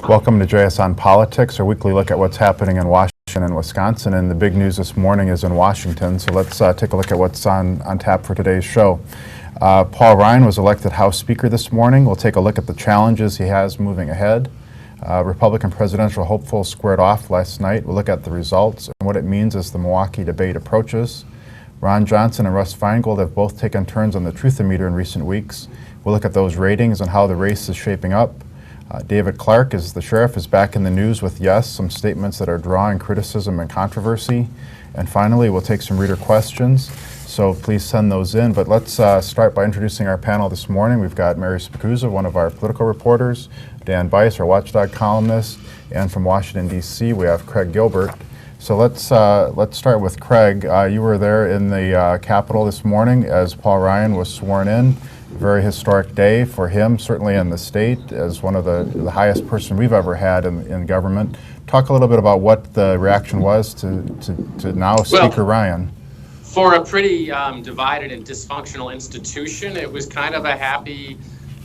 Welcome to JS on Politics, our weekly look at what's happening in Washington and Wisconsin. And the big news this morning is in Washington, so let's take a look at what's on tap for today's show. Paul Ryan was elected House Speaker this morning. We'll take a look at the challenges he has moving ahead. Republican presidential hopefuls squared off last night. We'll look at the results and what it means as the Milwaukee debate approaches. Ron Johnson and Russ Feingold have both taken turns on the Truth-O-Meter in recent weeks. We'll look at those ratings and how the race is shaping up. David Clark, as the sheriff, is back in the news with, yes, some statements that are drawing criticism and controversy. And finally, we'll take some reader questions, so please send those in. But let's start by introducing our panel this morning. We've got Mary Spicuzza, one of our political reporters, Dan Bice, our Watchdog columnist, and from Washington, D.C., we have Craig Gilbert. So let's start with Craig. You were there in the Capitol this morning as Paul Ryan was sworn in. Very historic day for him, certainly in the state, as one of the highest person we've ever had in government. Talk a little bit about what the reaction was to now Speaker Ryan. For a pretty divided and dysfunctional institution, it was kind of a happy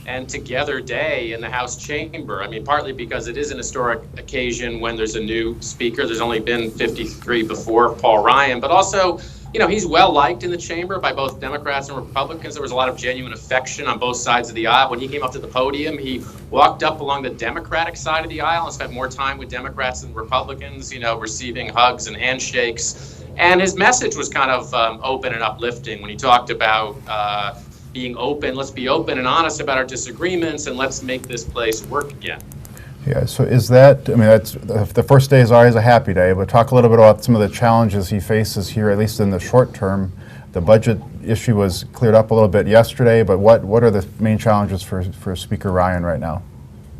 and together day in the House chamber. I mean, partly because it is an historic occasion when there's a new speaker. There's only been 53 before Paul Ryan, but also, you know, he's well liked in the chamber by both Democrats and Republicans. There was a lot of genuine affection on both sides of the aisle. When he came up to the podium, he walked up along the Democratic side of the aisle and spent more time with Democrats than Republicans, you know, receiving hugs and handshakes. And his message was kind of open and uplifting when he talked about being open. Let's be open and honest about our disagreements, and let's make this place work again. Yeah, so is that, I mean, that's, the first day is always a happy day, but talk a little bit about some of the challenges he faces here, at least in the short term. The budget issue was cleared up a little bit yesterday, but what are the main challenges for Speaker Ryan right now?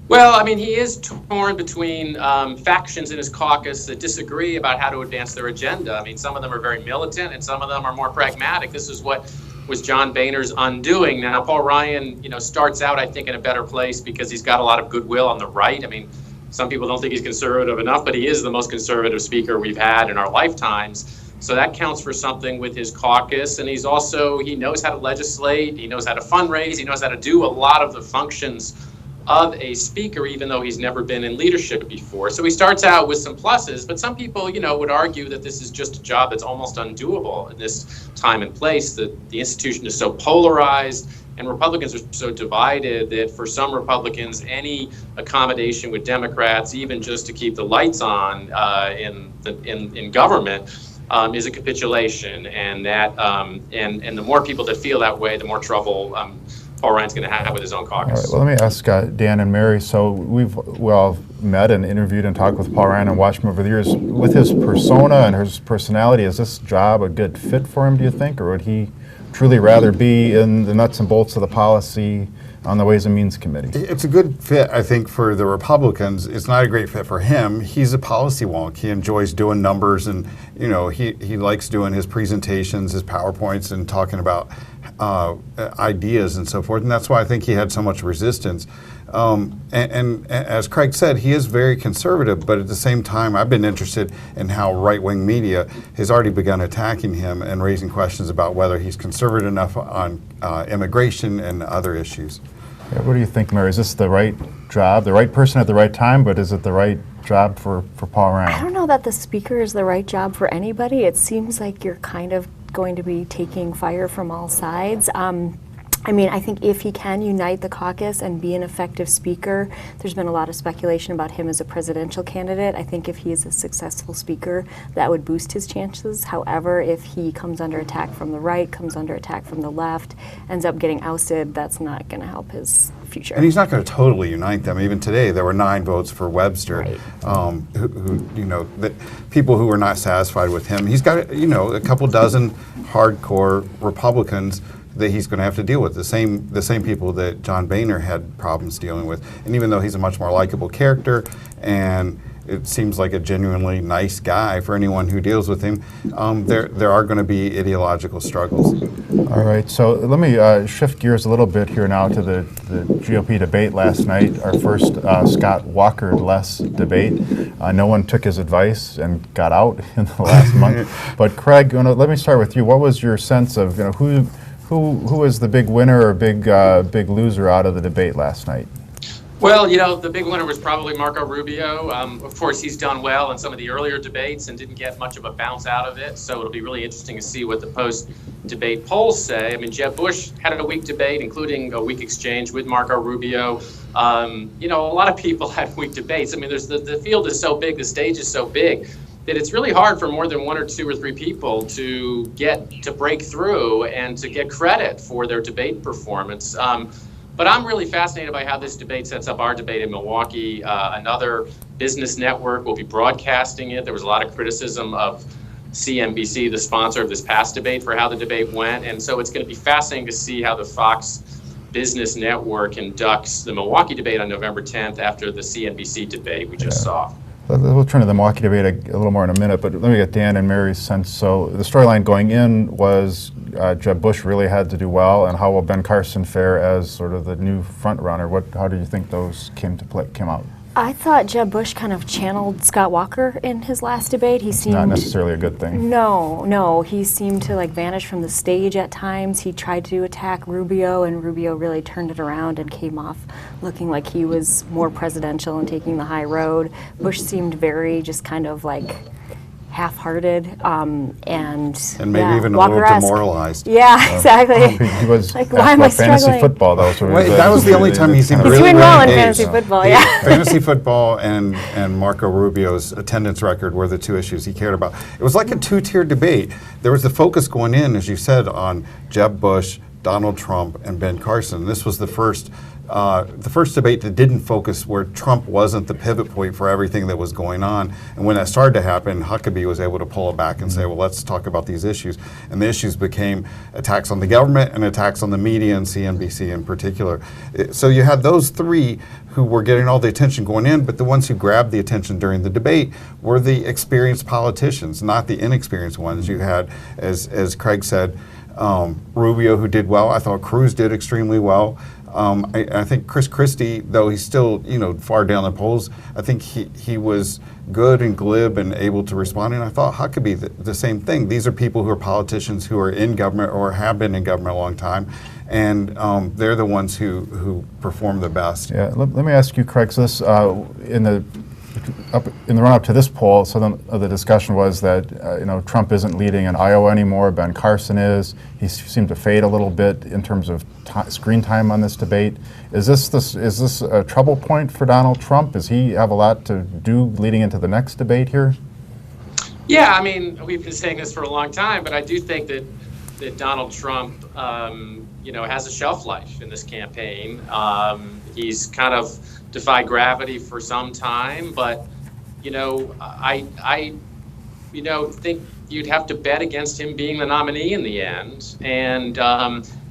Well, I mean, he is torn between factions in his caucus that disagree about how to advance their agenda. I mean, some of them are very militant and some of them are more pragmatic. This is what was John Boehner's undoing. Now, Paul Ryan, you know, starts out, I think, in a better place because he's got a lot of goodwill on the right. I mean, some people don't think he's conservative enough, but he is the most conservative speaker we've had in our lifetimes. So that counts for something with his caucus. And he's also, he knows how to legislate, he knows how to fundraise, he knows how to do a lot of the functions of a speaker, even though he's never been in leadership before. So he starts out with some pluses, but some people, you know, would argue that this is just a job that's almost undoable in this time and place, that the institution is so polarized and Republicans are so divided that for some Republicans, any accommodation with Democrats, even just to keep the lights on in government, is a capitulation. And that and the more people that feel that way, the more trouble Paul Ryan's going to have with his own caucus. All right, well, let me ask Dan and Mary. So we all met and interviewed and talked with Paul Ryan and watched him over the years. With his persona and his personality, is this job a good fit for him, do you think? Or would he truly rather be in the nuts and bolts of the policy on the Ways and Means Committee? It's a good fit, I think, for the Republicans. It's not a great fit for him. He's a policy wonk. He enjoys doing numbers, and you know, he likes doing his presentations, his PowerPoints, and talking about ideas and so forth. And that's why I think he had so much resistance. And as Craig said, he is very conservative, but at the same time, I've been interested in how right-wing media has already begun attacking him and raising questions about whether he's conservative enough on immigration and other issues. Yeah, what do you think, Mary? Is this the right job, the right person at the right time, but is it the right job for Paul Ryan? I don't know that the speaker is the right job for anybody. It seems like you're kind of going to be taking fire from all sides. I mean, I think if he can unite the caucus and be an effective speaker, there's been a lot of speculation about him as a presidential candidate. I think if he is a successful speaker, that would boost his chances. However, if he comes under attack from the right, comes under attack from the left, ends up getting ousted, that's not going to help his future. And he's not going to totally unite them. Even today, there were 9 votes for Webster, right. Who you know, that people who were not satisfied with him. He's got, you know, a couple dozen hardcore Republicans that he's going to have to deal with, the same people that John Boehner had problems dealing with. And even though he's a much more likable character and it seems like a genuinely nice guy for anyone who deals with him, there are going to be ideological struggles. All right, so let me shift gears a little bit here now to the GOP debate last night, our first Scott Walker-less debate. No one took his advice and got out in the last month. But Craig, let me start with you. What was your sense of, you know, who was the big winner or big loser out of the debate last night? Well, the big winner was probably Marco Rubio. Of course, he's done well in some of the earlier debates and didn't get much of a bounce out of it. So it'll be really interesting to see what the post-debate polls say. I mean, Jeb Bush had a weak debate, including a weak exchange with Marco Rubio. A lot of people had weak debates. I mean, the field is so big, the stage is so big, that it's really hard for more than one or two or three people to break through and to get credit for their debate performance. But I'm really fascinated by how this debate sets up our debate in Milwaukee. Another business network will be broadcasting it. There was a lot of criticism of CNBC, the sponsor of this past debate, for how the debate went. And so it's going to be fascinating to see how the Fox Business Network conducts the Milwaukee debate on November 10th after the CNBC debate we just saw. We'll turn to the Milwaukee debate a little more in a minute, but let me get Dan and Mary's sense. So the storyline going in was Jeb Bush really had to do well, and how will Ben Carson fare as sort of the new front runner? How do you think those came out? I thought Jeb Bush kind of channeled Scott Walker in his last debate. He seemed Not necessarily a good thing. No, he seemed to vanish from the stage at times. He tried to attack Rubio, and Rubio really turned it around and came off looking like he was more presidential and taking the high road. Bush seemed very just kind of half-hearted, and maybe even a little demoralized. Yeah, exactly. He was why am I fantasy struggling? football, though. So That was the only time he seemed He's really doing well in engaged. fantasy football, yeah. Fantasy football and Marco Rubio's attendance record were the two issues he cared about. It was like a two-tier debate. There was the focus going in, as you said, on Jeb Bush, Donald Trump, and Ben Carson. This was the first debate that didn't focus where Trump wasn't the pivot point for everything that was going on. And when that started to happen, Huckabee was able to pull it back and say, well, let's talk about these issues. And the issues became attacks on the government and attacks on the media and CNBC in particular. So you had those three who were getting all the attention going in, but the ones who grabbed the attention during the debate were the experienced politicians, not the inexperienced ones. You had, as Craig said, Rubio, who did well. I thought Cruz did extremely well. I think Chris Christie, though he's still far down the polls, I think he was good and glib and able to respond. And I thought Huckabee the same thing. These are people who are politicians who are in government or have been in government a long time, and they're the ones who perform the best. Yeah, let me ask you, Craig. So this in the run-up to this poll, some of the discussion was that Trump isn't leading in Iowa anymore. Ben Carson is. He seemed to fade a little bit in terms of screen time on this debate. Is this a trouble point for Donald Trump? Does he have a lot to do leading into the next debate here? Yeah, I mean, we've been saying this for a long time, but I do think that Donald Trump, has a shelf life in this campaign. He's kind of defied gravity for some time, but I think you'd have to bet against him being the nominee in the end. And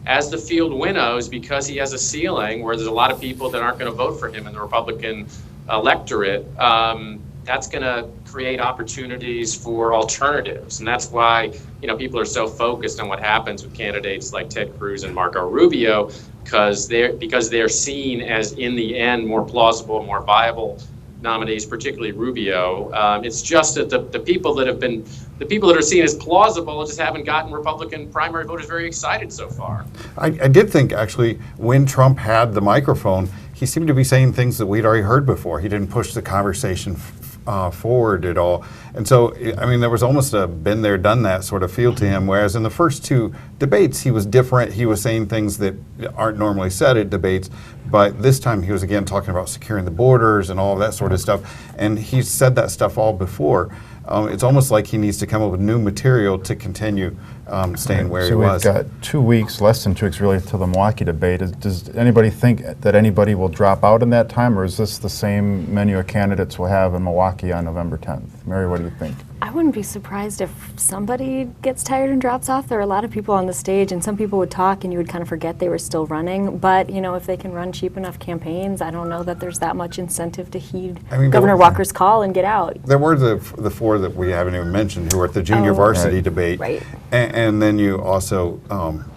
as the field winnows, because he has a ceiling where there's a lot of people that aren't going to vote for him in the Republican electorate, that's going to create opportunities for alternatives. And that's why, people are so focused on what happens with candidates like Ted Cruz and Marco Rubio, because they're seen as, in the end, more plausible, more viable nominees, particularly Rubio. It's just that the people that are seen as plausible just haven't gotten Republican primary voters very excited so far. I did think, actually, when Trump had the microphone, he seemed to be saying things that we'd already heard before. He didn't push the conversation forward at all. And so, I mean, there was almost a been there, done that sort of feel to him, whereas in the first two debates, he was different. He was saying things that aren't normally said at debates, but this time he was again talking about securing the borders and all of that sort of stuff. And he's said that stuff all before. It's almost like he needs to come up with new material to continue staying where he was. So we've got 2 weeks, less than 2 weeks really, to the Milwaukee debate. Does anybody think that anybody will drop out in that time, or is this the same menu of candidates we'll have in Milwaukee on November 10th? Mary, what do you think? I wouldn't be surprised if somebody gets tired and drops off. There are a lot of people on the stage, and some people would talk and you would kind of forget they were still running. But, if they can run cheap enough campaigns, I don't know that there's that much incentive to heed Governor Walker's call and get out. There were the four that we haven't even mentioned who were at the junior varsity debate. Right. And then you also,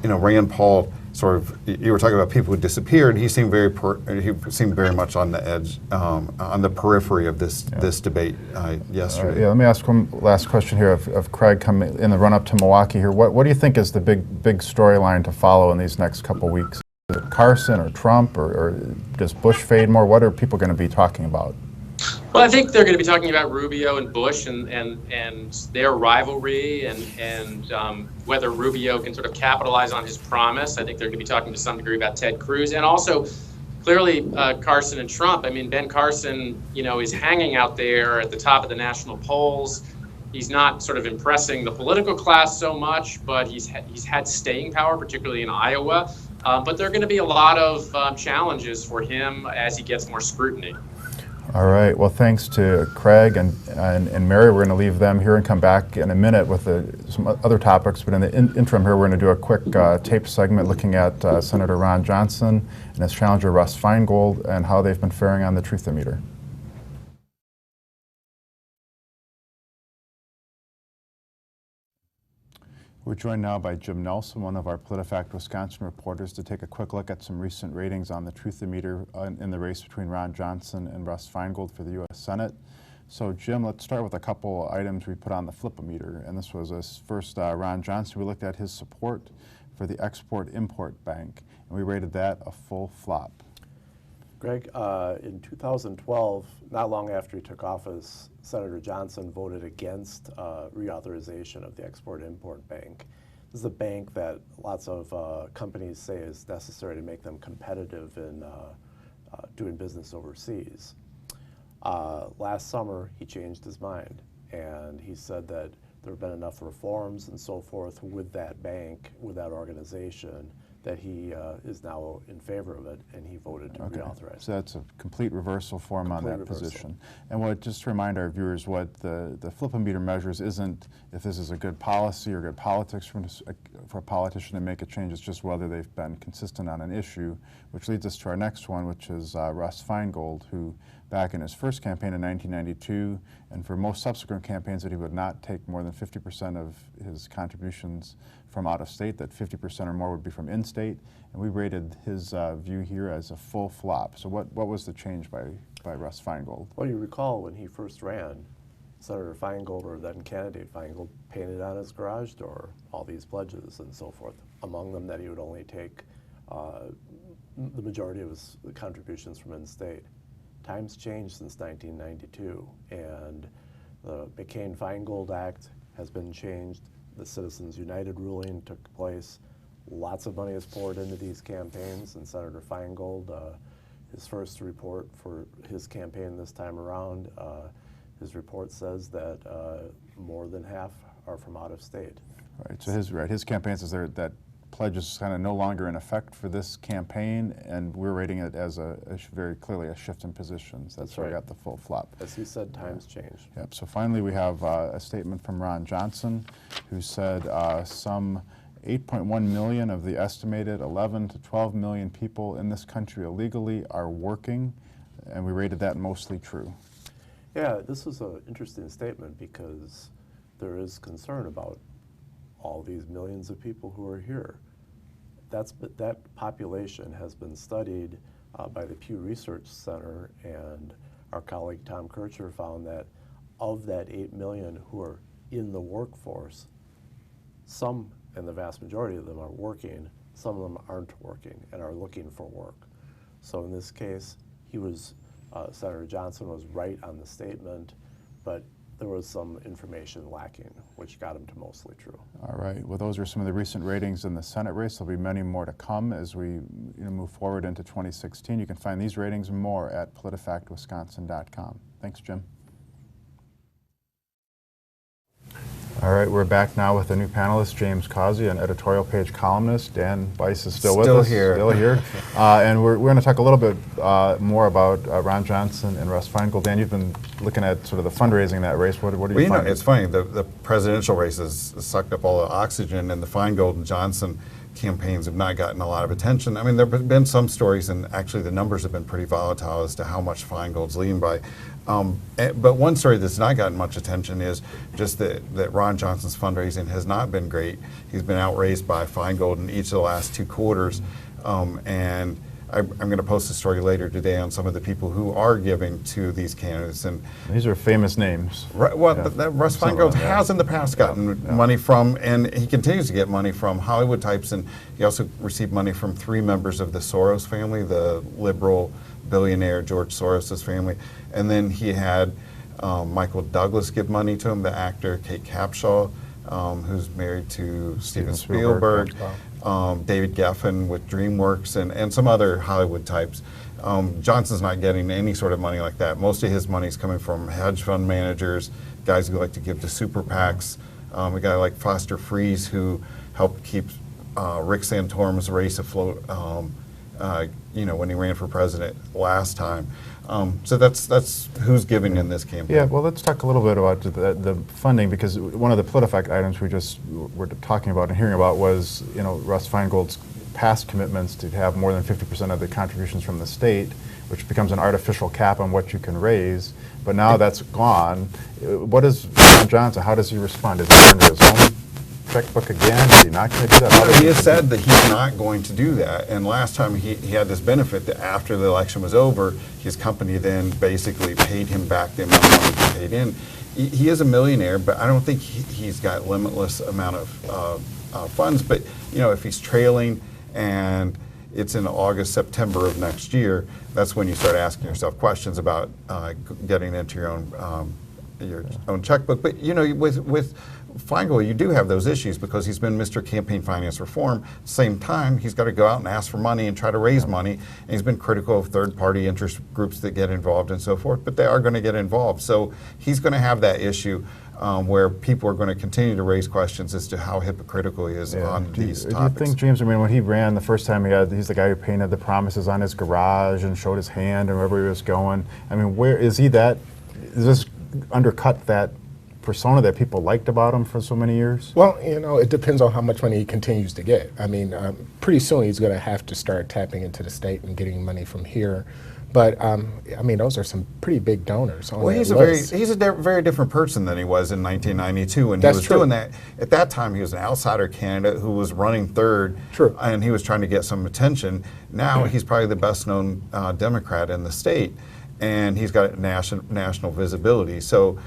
Rand Paul, sort of, you were talking about people who disappeared. He seemed very much on the edge, on the periphery of this debate yesterday. Let me ask one last question here of Craig in the run-up to Milwaukee here. What do you think is the big storyline to follow in these next couple weeks? it Carson or Trump, or does Bush fade more? What are people going to be talking about? Well, I think they're going to be talking about Rubio and Bush and their rivalry and whether Rubio can sort of capitalize on his promise. I think they're going to be talking to some degree about Ted Cruz and also clearly Carson and Trump. I mean, Ben Carson, is hanging out there at the top of the national polls. He's not sort of impressing the political class so much, but he's had staying power, particularly in Iowa. But there are going to be a lot of challenges for him as he gets more scrutiny. All right. Well, thanks to Craig and Mary. We're going to leave them here and come back in a minute with some other topics. But in the interim here, we're going to do a quick tape segment looking at Senator Ron Johnson and his challenger Russ Feingold and how they've been faring on the Truth-O-Meter. We're joined now by Jim Nelson, one of our PolitiFact Wisconsin reporters, to take a quick look at some recent ratings on the Truth-O-Meter in the race between Ron Johnson and Russ Feingold for the U.S. Senate. So, Jim, let's start with a couple items we put on the Flip-O-Meter. And this was first Ron Johnson. We looked at his support for the Export-Import Bank, and we rated that a full flop. Greg, in 2012, not long after he took office, Senator Johnson voted against reauthorization of the Export-Import Bank. This is a bank that lots of companies say is necessary to make them competitive in doing business overseas. Last summer, he changed his mind, and he said that there have been enough reforms and so forth with that bank, with that organization, that he is now in favor of it, and he voted to reauthorize. So that's a complete reversal for him on that position. And just to remind our viewers, what the Flip-O-Meter measures isn't if this is a good policy or good politics for a politician to make a change. It's just whether they've been consistent on an issue, which leads us to our next one, which is Russ Feingold, who back in his first campaign in 1992, and for most subsequent campaigns, that he would not take more than 50% of his contributions from out of state, that 50% or more would be from in-state, and we rated his view here as a full flop. So what was the change by Russ Feingold? Well, you recall when he first ran, Senator Feingold, or then candidate Feingold, painted on his garage door all these pledges and so forth, among them that he would only take the majority of his contributions from in-state. Times changed since 1992, and the McCain-Feingold Act has been changed. The Citizens United ruling took place. Lots of money is poured into these campaigns, and Senator Feingold, his first report for his campaign this time around, his report says that more than half are from out of state. Right, so his campaign says that pledge is kind of no longer in effect for this campaign, and we're rating it as very clearly a shift in positions. That's where I got the full flop. As he said, times change. Yep. So finally, we have a statement from Ron Johnson, who said some 8.1 million of the estimated 11 to 12 million people in this country illegally are working, and we rated that mostly true. Yeah, this is an interesting statement because there is concern about all these millions of people who are here. That population has been studied by the Pew Research Center, and our colleague Tom Kircher found that of that 8 million who are in the workforce, some, and the vast majority of them, are working, some of them aren't working and are looking for work. So in this case, Senator Johnson was right on the statement, but there was some information lacking, which got him to mostly true. All right. Well, those are some of the recent ratings in the Senate race. There'll be many more to come as we move forward into 2016. You can find these ratings and more at politifactwisconsin.com. Thanks, Jim. All right, we're back now with a new panelist, James Causey, an editorial page columnist. Dan Weiss is still with us. Still here. And we're going to talk a little bit more about Ron Johnson and Russ Feingold. Dan, you've been looking at sort of the fundraising in that race. What do you find? It's funny. The presidential race has sucked up all the oxygen, and the Feingold and Johnson campaigns have not gotten a lot of attention. I mean, there have been some stories, and actually the numbers have been pretty volatile as to how much Feingold's leading by. But one story that's not gotten much attention is just that Ron Johnson's fundraising has not been great. He's been outraised by Feingold in each of the last 2 quarters. And I'm going to post a story later today on some of the people who are giving to these candidates. And These are famous names. Well, Yeah. that Russ Some of Feingold them, yeah. has in the past gotten money from, and he continues to get money from Hollywood types, and he also received money from 3 members of the Soros family, the liberal billionaire George Soros' family. And then he had Michael Douglas give money to him, the actor Kate Capshaw, who's married to Steven Spielberg. David Geffen with DreamWorks, and some other Hollywood types. Johnson's not getting any sort of money like that. Most of his money is coming from hedge fund managers, guys who like to give to super PACs. A guy like Foster Friess, who helped keep Rick Santorum's race afloat, when he ran for president last time. So that's who's giving in this campaign. Yeah, well, let's talk a little bit about the funding, because one of the PolitiFact items we just were talking about and hearing about was, Russ Feingold's past commitments to have more than 50% of the contributions from the state, which becomes an artificial cap on what you can raise. But now that's gone. What is Ron Johnson? How does he respond? Does he turn to his own checkbook again? Is he not going to do that? How does He has said that he's not going to do that. And last time he had this benefit that after the election was over, his company then basically paid him back the amount of money he paid in. He is a millionaire, but I don't think he's got limitless amount of funds. But if he's trailing and it's in August, September of next year, that's when you start asking yourself questions about getting into your own checkbook. But with Feingold, you do have those issues because he's been Mr. Campaign Finance Reform. At the same time, he's got to go out and ask for money and try to raise money. And he's been critical of third-party interest groups that get involved and so forth, but they are going to get involved. So he's going to have that issue where people are going to continue to raise questions as to how hypocritical he is on these topics. Do you think, James, when he ran the first time, he's the guy who painted the promises on his garage and showed his hand and wherever he was going. Where is he that? Does this undercut that persona that people liked about him for so many years? Well, it depends on how much money he continues to get. Pretty soon he's going to have to start tapping into the state and getting money from here. But those are some pretty big donors on that list. He's a very different person than he was in 1992 when That's he was true. doing that. At that time, he was an outsider candidate who was running third, True. and he was trying to get some attention. Now he's probably the best-known Democrat in the state, and he's got national visibility. So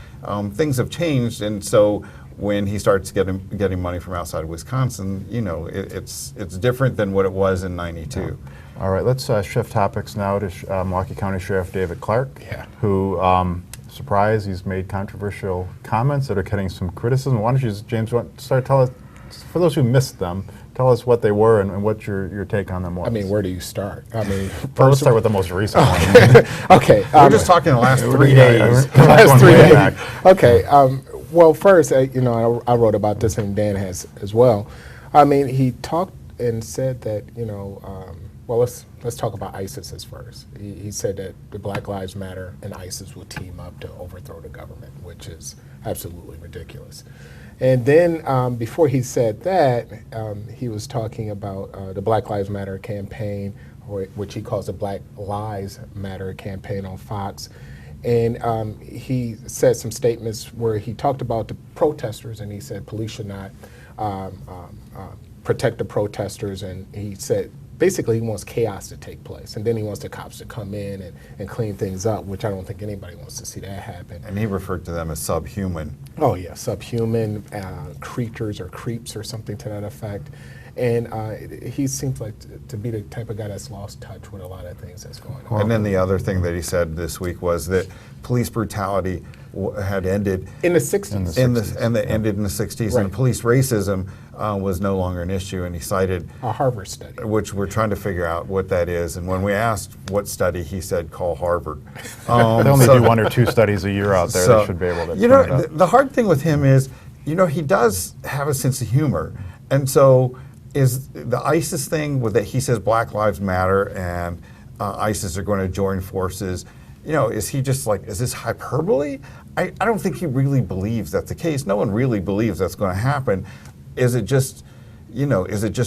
things have changed, and so when he starts getting money from outside of Wisconsin, it's different than what it was in '92. All right, let's shift topics now to Milwaukee County Sheriff David Clark, who, surprise, he's made controversial comments that are getting some criticism. Why don't you, James, tell us, for those who missed them, tell us what they were and what your take on them was. Where do you start? Well, let's start with the most recent one. Okay. We're just talking the last 3 days. Last 3 days. Back. Okay. Well, first, I wrote about this, and Dan has as well. He talked and said that, well, let's talk about ISIS first. He said that the Black Lives Matter and ISIS would team up to overthrow the government, which is absolutely ridiculous. And then before he said that, he was talking about the Black Lives Matter campaign, which he calls the Black Lives Matter campaign on Fox. And he said some statements where he talked about the protesters, and he said police should not protect the protesters, and he said basically he wants chaos to take place, and then he wants the cops to come in and clean things up, which I don't think anybody wants to see that happen. And he referred to them as subhuman. Oh yeah, subhuman creatures or creeps or something to that effect. And he seems like to be the type of guy that's lost touch with a lot of things that's going on. And then the other thing that he said this week was that police brutality had ended in the 60s. And that ended in the 60s, Right. and police racism was no longer an issue. And he cited A Harvard study. which we're trying to figure out what that is. And when we asked what study, he said, call Harvard. They only do 1 or 2 studies a year out there. They should be able to clean it up. The hard thing with him is, he does have a sense of humor. And so is the ISIS thing with that he says Black Lives Matter and ISIS are going to join forces, is he just like, is this hyperbole? I don't think he really believes that's the case. No one really believes that's going to happen. Is it just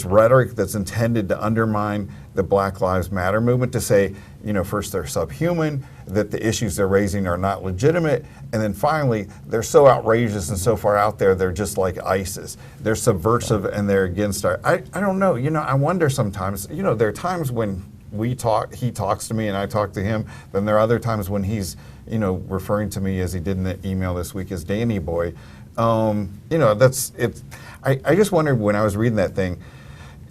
rhetoric that's intended to undermine the Black Lives Matter movement, to say, first they're subhuman, that the issues they're raising are not legitimate, and then finally they're so outrageous and so far out there, they're just like ISIS. They're subversive and they're against our, I don't know, I wonder sometimes, there are times when he talks to me and I talk to him. Then there are other times when he's, referring to me, as he did in the email this week, as Danny Boy. That's it. I just wondered when I was reading that thing,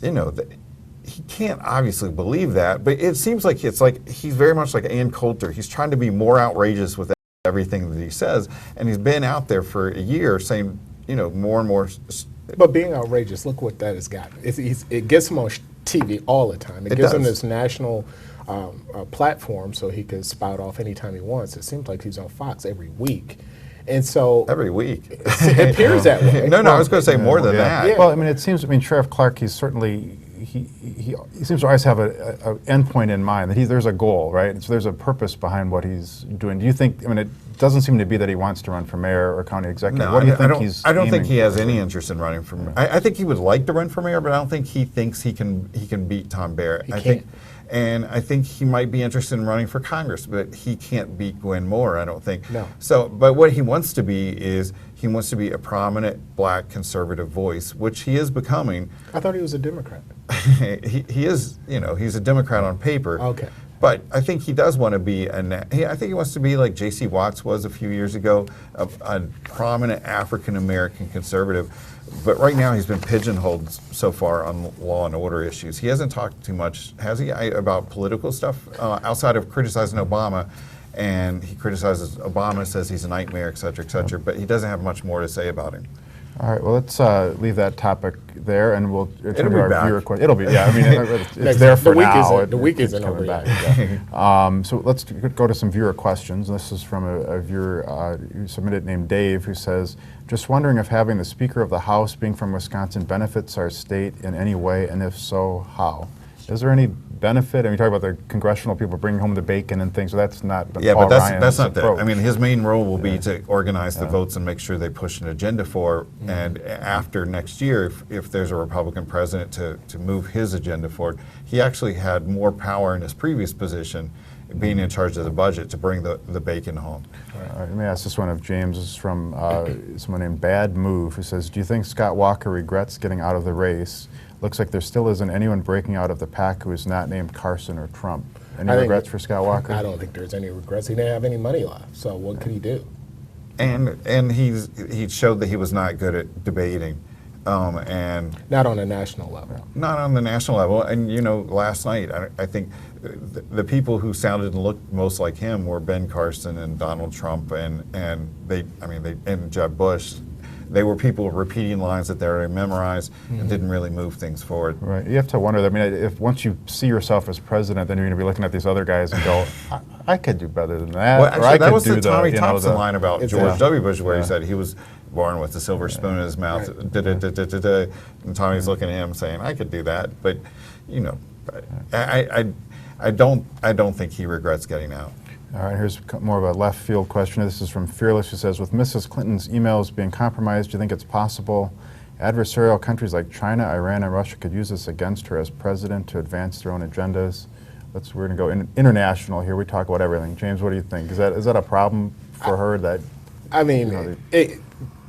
he can't obviously believe that, but it seems like he's very much like Ann Coulter. He's trying to be more outrageous with everything that he says, and he's been out there for a year saying, more and more. But being outrageous, look what that has gotten. It gets him on TV all the time. It gives him this national platform so he can spout off anytime he wants. It seems like he's on Fox every week. And so every week. It appears that way. No, I was going to say more than that. Yeah. Well, it seems, Sheriff Clark, he's certainly, he seems to always have an end point in mind, that there's a goal, right? So there's a purpose behind what he's doing. Do you think, it doesn't seem to be that he wants to run for mayor or county executive. No, what do you think he's I don't think he has for? any interest in running for mayor. I think he would like to run for mayor, but I don't think he thinks he can beat Tom Barrett. I think he might be interested in running for Congress, but he can't beat Gwen Moore, I don't think. No. So, but what he wants to be is he wants to be a prominent black conservative voice, which he is becoming. I thought he was a Democrat. he is, he's a Democrat on paper. Okay. But I think he does want to be I think he wants to be like J.C. Watts was a few years ago, a prominent African-American conservative. But right now he's been pigeonholed so far on law and order issues. He hasn't talked too much, has he, about political stuff outside of criticizing Obama. And he criticizes Obama, says he's a nightmare, et cetera, but he doesn't have much more to say about him. All right, well, let's leave that topic there, and we'll turn It'll to be our back. viewer question. It'll be, yeah, it's there for now. The week It's isn't coming over back. yet. Yeah. So let's go to some viewer questions. This is from a viewer who submitted named Dave, who says, just wondering if having the Speaker of the House being from Wisconsin benefits our state in any way, and if so, how? Is there any benefit? You talk about the congressional people bringing home the bacon and things, so that's not Yeah, Paul but Ryan's that's not that. approach. His main role will be to organize the votes and make sure they push an agenda for, and after next year, if there's a Republican president, to move his agenda forward. He actually had more power in his previous position, being in charge of the budget, to bring the bacon home. All right, let me ask this one of James. This is from someone named Bad Move, who says, do you think Scott Walker regrets getting out of the race? Looks like there still isn't anyone breaking out of the pack who is not named Carson or Trump. Any regrets for Scott Walker? I don't think there's any regrets. He didn't have any money left, so what could he do? And he showed that he was not good at debating. And not on a national level. Not on the national level. And last night, I think the people who sounded and looked most like him were Ben Carson and Donald Trump and Jeb Bush. They were people repeating lines that they already memorized and didn't really move things forward. Right. You have to wonder. If once you see yourself as president, then you're going to be looking at these other guys and go, I could do better than that. Well, actually, or I that could was do the Tommy Thompson line about George W. Bush, where he said he was born with a silver spoon in his mouth. Right. And Tommy's looking at him saying, I could do that. But I don't think he regrets getting out. All right, here's more of a left field question. This is from Fearless, who says, with Mrs. Clinton's emails being compromised, do you think it's possible adversarial countries like China, Iran, and Russia could use this against her as president to advance their own agendas? We're going to go international here. We talk about everything. James, what do you think? Is that a problem for her? That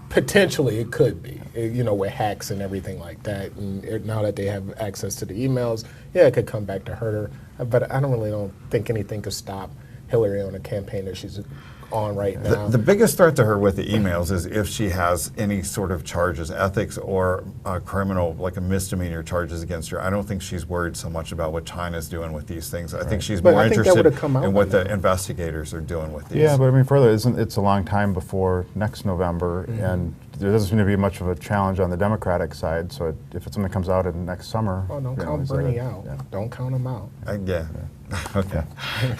potentially it could be. With hacks and everything like that. And now that they have access to the emails, it could come back to hurt her. But I don't think anything could stop Hillary on a campaign that she's on right now. The biggest threat to her with the emails is if she has any sort of charges, ethics or criminal, like a misdemeanor charges against her. I don't think she's worried so much about what China's doing with these things. I think she's more interested in what the investigators are doing with these. Yeah, but further, it's a long time before next November, and there doesn't seem to be much of a challenge on the Democratic side. So if it's something that comes out in next summer, don't count Bernie out. Yeah. Don't count him out. Okay. Okay,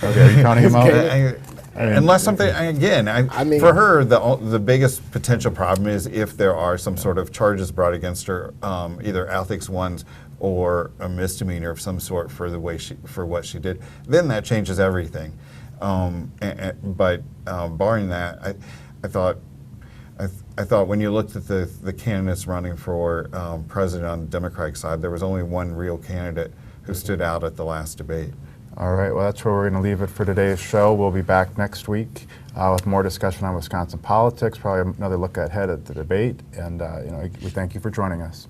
are you counting him out? Unless something, for her, the biggest potential problem is if there are some sort of charges brought against her, either ethics ones or a misdemeanor of some sort for what she did. Then that changes everything. But barring that, I thought when you looked at the candidates running for president on the Democratic side, there was only one real candidate who stood out at the last debate. All right, well, that's where we're going to leave it for today's show. We'll be back next week with more discussion on Wisconsin politics, probably another look ahead at the debate, and we thank you for joining us.